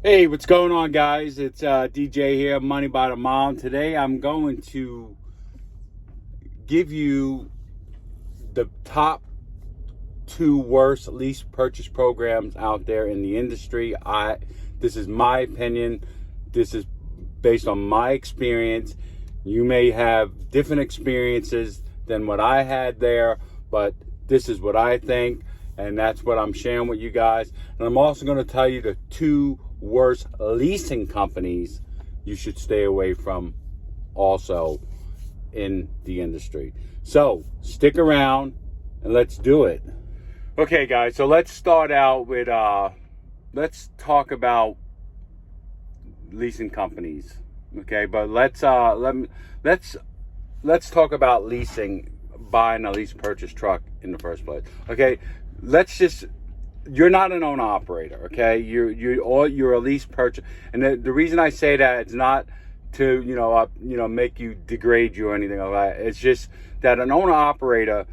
Hey, what's going on, guys? It's DJ here, Money by the Mile. Today I'm going to give you the top two worst lease purchase programs out there in the industry. This is my opinion. This is based on my experience. You may have different experiences than what I had there, but this is what I think, and that's what I'm sharing with you guys. And I'm also going to tell you the two worst leasing companies you should stay away from also in the industry. So stick around and let's do it. Okay, guys, so let's start out with let's talk about leasing companies. Okay, but let's talk about leasing, buying a lease purchase truck in the first place. Okay, you're not an owner operator, okay? You're a lease purchase, and the reason I say that, it's not to make you degrade you or anything like that. It's just that an owner operator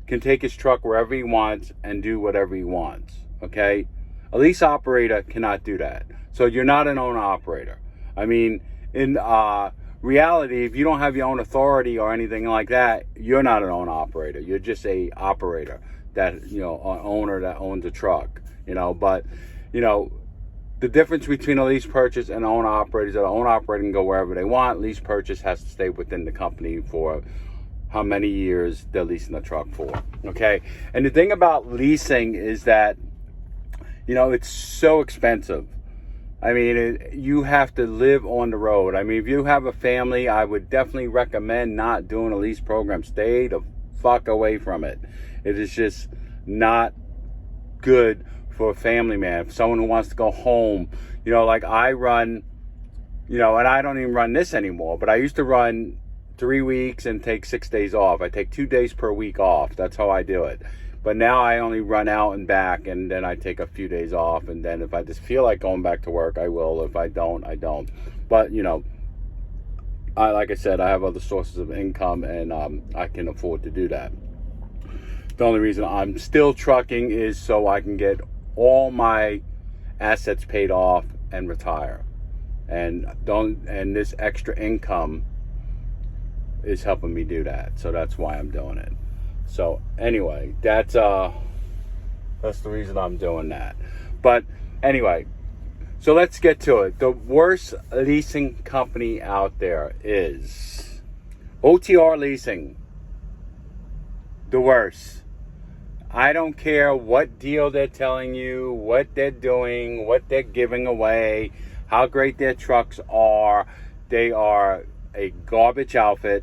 can take his truck wherever he wants and do whatever he wants, okay? A lease operator cannot do that. So you're not an owner operator. I mean, in reality, if you don't have your own authority or anything like that, you're not an owner operator. You're just a operator. That, an owner that owns a truck, but, the difference between a lease purchase and an owner operator is that an owner operator can go wherever they want. Lease purchase has to stay within the company for how many years they're leasing the truck for, okay? And the thing about leasing is that, it's so expensive. I mean, you have to live on the road. I mean, if you have a family, I would definitely recommend not doing a lease program. Stay the fuck away from it. It is just not good for a family man. For someone who wants to go home, like I run, and I don't even run this anymore, but I used to run 3 weeks and take 6 days off. I take 2 days per week off. That's how I do it. But now I only run out and back, and then I take a few days off, and then if I just feel like going back to work, I will. If I don't, I don't. But, like I said, I have other sources of income, and I can afford to do that. The only reason I'm still trucking is so I can get all my assets paid off and retire. And this extra income is helping me do that. So that's why I'm doing it. So anyway, that's the reason I'm doing that. But anyway, so let's get to it. The worst leasing company out there is OTR Leasing. The worst. I don't care what deal they're telling you, what they're doing, what they're giving away, how great their trucks are. They are a garbage outfit,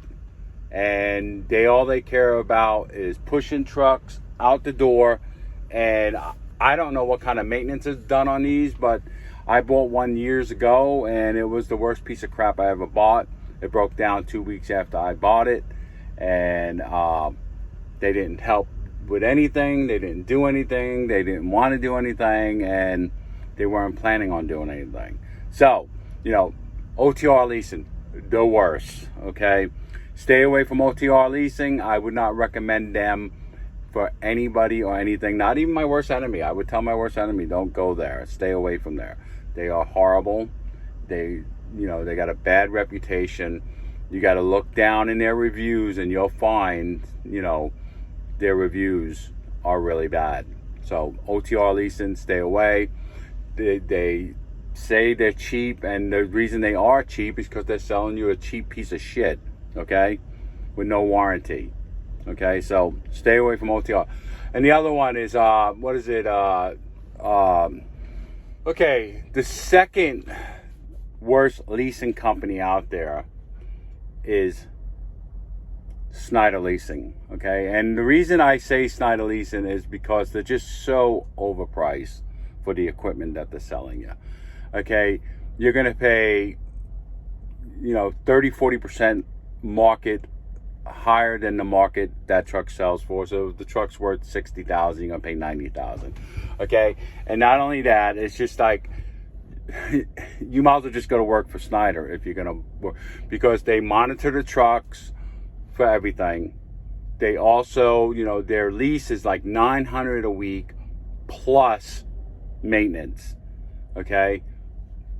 and all they care about is pushing trucks out the door. And I don't know what kind of maintenance is done on these, but I bought one years ago, and it was the worst piece of crap I ever bought. It broke down 2 weeks after I bought it, and they didn't help with anything. They didn't do anything. They didn't want to do anything, and they weren't planning on doing anything. So, OTR Leasing, the worst, okay? Stay away from OTR Leasing. I would not recommend them for anybody or anything, not even my worst enemy. I would tell my worst enemy, don't go there. Stay away from there. They are horrible. They got a bad reputation. You got to look down in their reviews, and you'll find, their reviews are really bad. So OTR Leasing, stay away. They say they're cheap, and the reason they are cheap is because they're selling you a cheap piece of shit, okay, with no warranty. Okay, so stay away from OTR. And the other one is okay, the second worst leasing company out there is Snyder Leasing, okay? And the reason I say Snyder Leasing is because they're just so overpriced for the equipment that they're selling you, okay? You're going to pay, 30-40% market higher than the market that truck sells for. So if the truck's worth $60,000, you're going to pay $90,000, okay? And not only that, it's just like, you might as well just go to work for Snyder if you're going to work, because they monitor the trucks for everything. They also, their lease is like $900 a week plus maintenance. okay?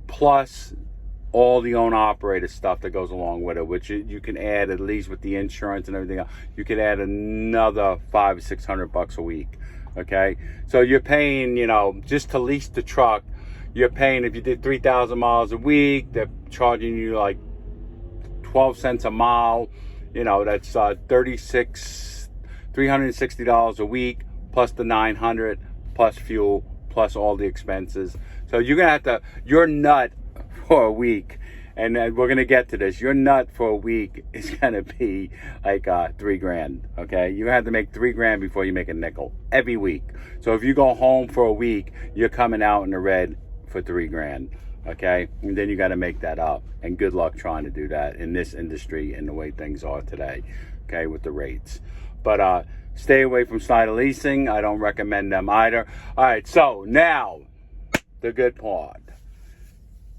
Plus all the owner-operator stuff that goes along with it, which you can add, at least with the insurance and everything else, you could add another $500 or $600 a week, okay? So you're paying, you know, just to lease the truck, you're paying, if you did 3,000 miles a week, they're charging you like 12 cents a mile. You know, that's $360 a week, plus the $900, plus fuel, plus all the expenses. So you're gonna have to, your nut for a week, and we're gonna get to this, your nut for a week is gonna be like $3,000. Okay, you have to make $3,000 before you make a nickel every week. So if you go home for a week, you're coming out in the red for $3,000. Okay, and then you got to make that up, and good luck trying to do that in this industry and the way things are today, okay, with the rates. But stay away from Snyder Leasing. I don't recommend them either. All right, so now the good part.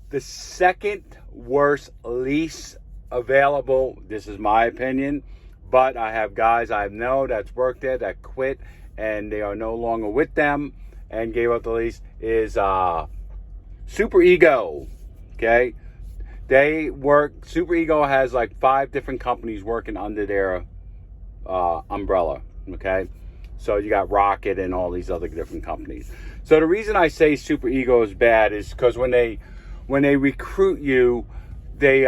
The second worst lease available, this is my opinion, but I have guys I know that's worked there that quit and they are no longer with them and gave up the lease, is Superego, okay? Superego has like 5 different companies working under their umbrella, okay? So you got Rocket and all these other different companies. So the reason I say Superego is bad is because when they recruit you, they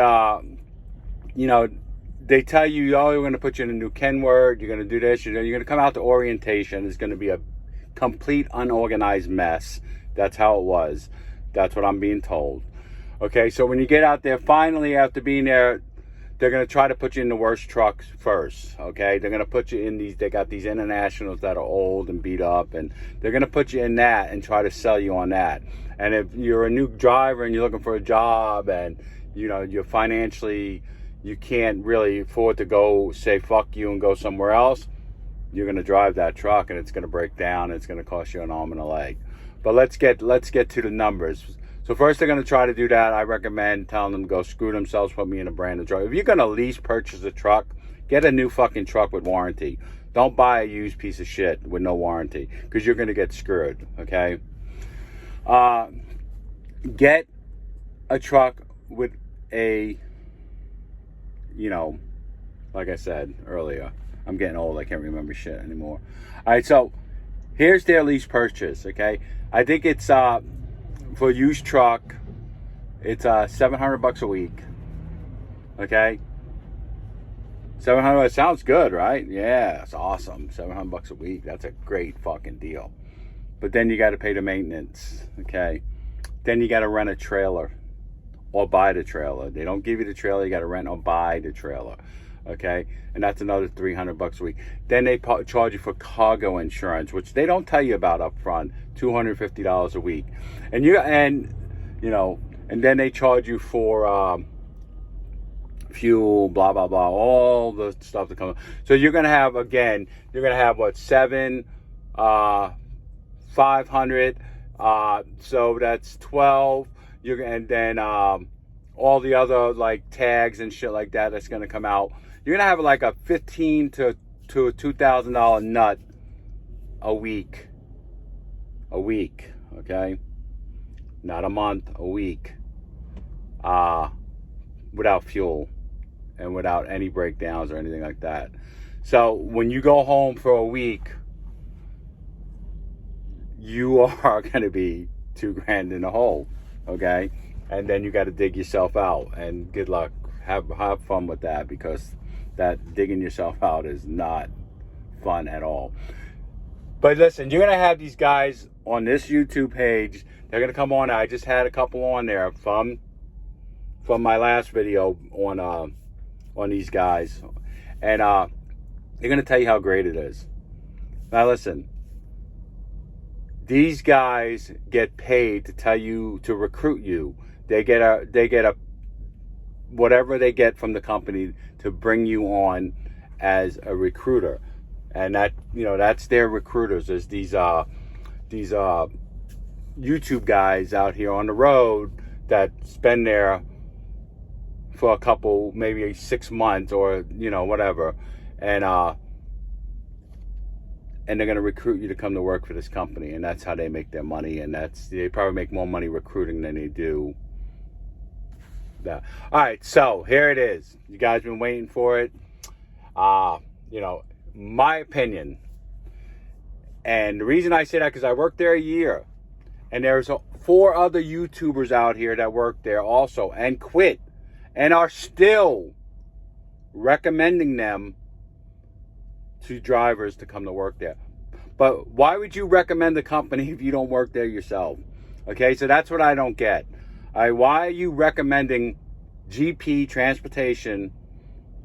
they tell you, oh, we're going to put you in a new Kenword, you're going to do this, you're going to come out to orientation, it's going to be a complete unorganized mess. That's how it was. That's what I'm being told. Okay, so when you get out there, finally, after being there, they're going to try to put you in the worst trucks first, okay? They're going to put you in these, they got these internationals that are old and beat up, and they're going to put you in that and try to sell you on that. And if you're a new driver and you're looking for a job and, you know, you're financially, you can't really afford to go say fuck you and go somewhere else, you're going to drive that truck and it's going to break down and it's going to cost you an arm and a leg. But let's get to the numbers. So first they're going to try to do that. I recommend telling them to go screw themselves, put me in a brand new truck. If you're going to lease purchase a truck, get a new fucking truck with warranty. Don't buy a used piece of shit with no warranty, because you're going to get screwed, okay? Get a truck with a, you know, like I said earlier, I'm getting old, I can't remember shit anymore. All right, so here's their lease purchase, okay? I think it's for a used truck, it's $700 a week. Okay, $700 sounds good, right? Yeah, it's awesome. $700 a week. That's a great fucking deal. But then you got to pay the maintenance. Okay, then you got to rent a trailer or buy the trailer. They don't give you the trailer. You got to rent or buy the trailer. Okay, and that's another $300 a week. Then they charge you for cargo insurance, which they don't tell you about up front, $250 a week, and then they charge you for fuel, blah blah blah, all the stuff that comes. So you're gonna have what, 500, so that's 12. And then all the other like tags and shit like that that's gonna come out. You're gonna have like a $1,500 to $2,000 nut a week. Okay, not a month, a week, without fuel and without any breakdowns or anything like that. So when you go home for a week, you are gonna be $2,000 in the hole. Okay, and then you got to dig yourself out, and good luck. Have fun with that, because that digging yourself out is not fun at all. But listen, you're gonna have these guys on this YouTube page. They're gonna come on. I just had a couple on there from my last video on these guys, and they're gonna tell you how great it is. Now listen, these guys get paid to tell you, to recruit you. They get a whatever they get from the company to bring you on as a recruiter, and that's their recruiters. Is these YouTube guys out here on the road that spend there for a couple, maybe 6 months or whatever, and and they're going to recruit you to come to work for this company, and that's how they make their money, and they probably make more money recruiting than they do that. All right, so here it is. You guys been waiting for it. You know, my opinion, and the reason I say that because I worked there a year, and there's 4 other YouTubers out here that worked there also and quit and are still recommending them to drivers to come to work there. But why would you recommend the company if you don't work there yourself? Okay, so that's what I don't get. Why are you recommending GP Transportation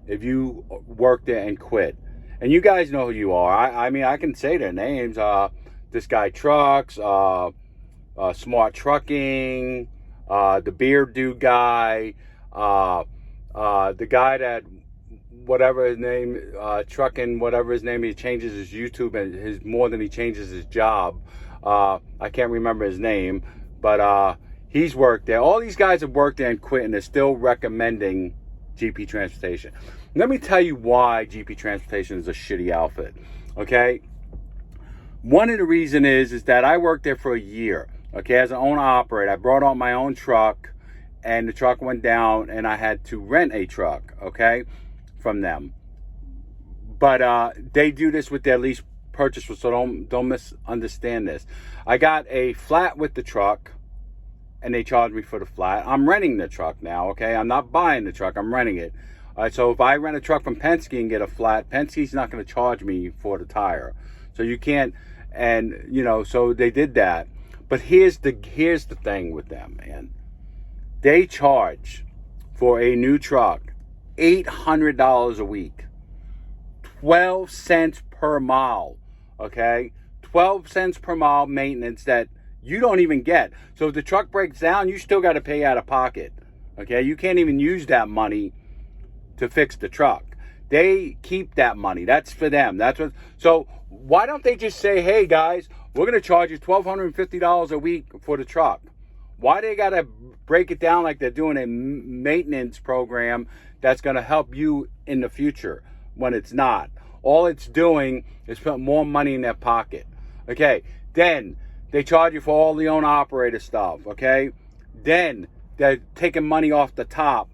if you work there and quit? And you guys know who you are. I mean, I can say their names. This guy Trucks, Smart Trucking, the Beard Dude guy, the guy that, whatever his name, Trucking, whatever his name, he changes his YouTube and more than he changes his job. I can't remember his name, but he's worked there. All these guys have worked there and quit, and they're still recommending GP Transportation. Let me tell you why GP Transportation is a shitty outfit, okay? One of the reasons is that I worked there for a year, okay, as an owner-operator. I brought on my own truck, and the truck went down, and I had to rent a truck, okay, from them. But they do this with their lease purchase, so don't misunderstand this. I got a flat with the truck, and they charged me for the flat. I'm renting the truck now, okay? I'm not buying the truck, I'm renting it. All right, so if I rent a truck from Penske and get a flat, Penske's not going to charge me for the tire. So you can't, and you know, so they did that. But here's the thing with them, man. They charge for a new truck $800 a week, 12 cents per mile, okay? 12 cents per mile maintenance that you don't even get. So if the truck breaks down, you still got to pay out of pocket, okay? You can't even use that money to fix the truck. They keep that money. That's for them. That's what. So why don't they just say, hey guys, we're going to charge you $1,250 a week for the truck? Why they got to break it down like they're doing a maintenance program that's going to help you in the future when it's not? All it's doing is put more money in their pocket. Okay, then they charge you for all the owner-operator stuff, okay? Then they're taking money off the top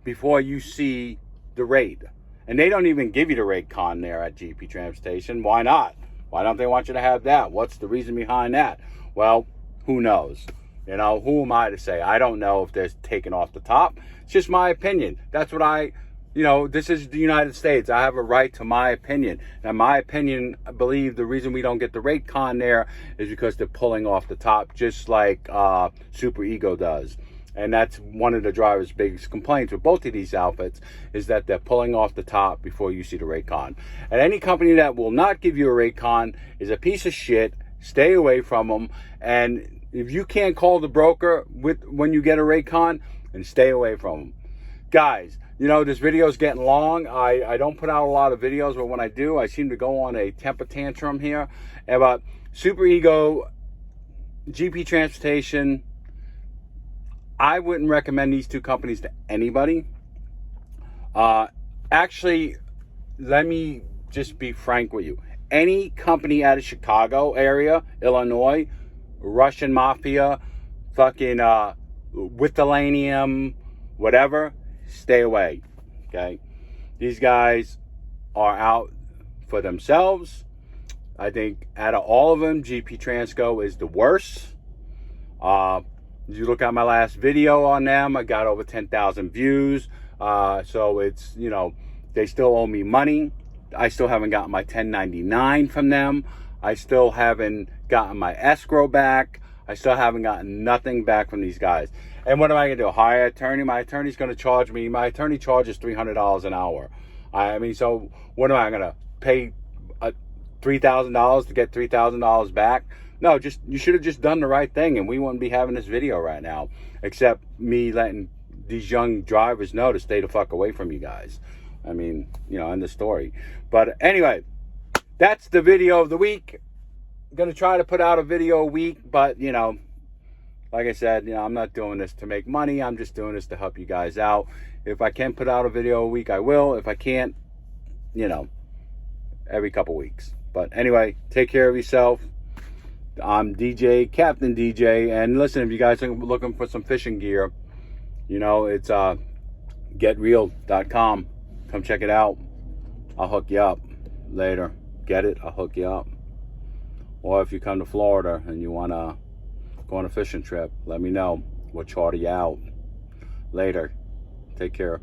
before you see the rate. And they don't even give you the rate con there at GP Transportation. Why not? Why don't they want you to have that? What's the reason behind that? Well, who knows? You know, who am I to say? I don't know if they're taking off the top. It's just my opinion. That's what you know, this is the United States. I have a right to my opinion. And my opinion, I believe the reason we don't get the rate con there is because they're pulling off the top, just like Superego does. And that's one of the driver's biggest complaints with both of these outfits, is that they're pulling off the top before you see the rate con. And any company that will not give you a rate con is a piece of shit. Stay away from them. And if you can't call the broker when you get a rate con, then stay away from them. Guys, you know, this video is getting long. I don't put out a lot of videos, but when I do, I seem to go on a temper tantrum here. About Superego, GP Transportation, I wouldn't recommend these two companies to anybody. Actually, let me just be frank with you. Any company out of Chicago area, Illinois, Russian Mafia, fucking Withalanium, whatever, stay away, okay? These guys are out for themselves. I think out of all of them, GP Transco is the worst. You look at my last video on them, I got over 10,000 views. So it's, you know, they still owe me money. I still haven't gotten my 1099 from them. I still haven't gotten my escrow back. I still haven't gotten nothing back from these guys. And what am I going to do? Hire an attorney? My attorney's going to charge me. My attorney charges $300 an hour. I mean, so what am I going to pay $3,000 to get $3,000 back? No, just you should have just done the right thing, and we wouldn't be having this video right now, except me letting these young drivers know to stay the fuck away from you guys. I mean, you know, end the story. But anyway, that's the video of the week. I'm going to try to put out a video a week, but, you know, like I said, you know, I'm not doing this to make money. I'm just doing this to help you guys out. If I can put out a video a week, I will. If I can't, you know, every couple weeks. But anyway, take care of yourself. I'm DJ, Captain DJ. And listen, if you guys are looking for some fishing gear, you know, it's getreal.com. Come check it out. I'll hook you up later. Get it? I'll hook you up. Or if you come to Florida and you want to go on a fishing trip, let me know. We'll charter you out. Later. Take care.